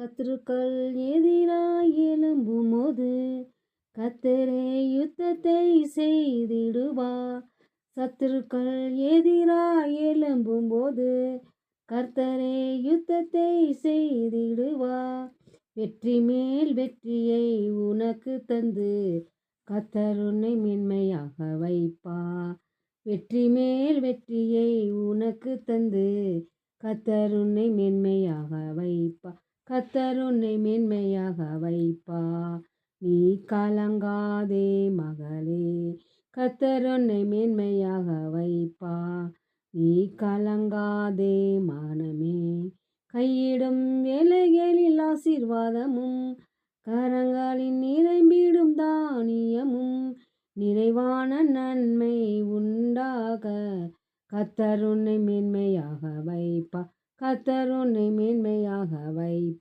சத்துருக்கள் எதிராய் எழும்பும்போது கர்த்தரே யுத்தத்தை செய்திடுவார். சத்துருக்கள் எதிராய் எழும்பும்போது கர்த்தரே யுத்தத்தை செய்திடுவார். வெற்றி மேல் வெற்றியை உனக்கு தந்து கர்த்தர் உன்னை மேன்மையாக வைப்பார். வெற்றி மேல் வெற்றியை உனக்கு தந்து கர்த்தர் உன்னை மேன்மையாக வைப்பார். கர்த்தர் உன்னை மேன்மையாக வைப்பார். நீ கலங்காதே மகளே, கர்த்தர் உன்னை மேன்மையாக வைப்பார். நீ கலங்காதே மனமே, கையிடும் வேலைகளில் ஆசீர்வாதமும் கரங்களின் நிரம்பிடும் தானியமும் நிறைவான நன்மை உண்டாக கர்த்தர் உன்னை மேன்மையாக வைப்பார். கர்த்தர் உன்னை மேன்மையாக வைப்பார்.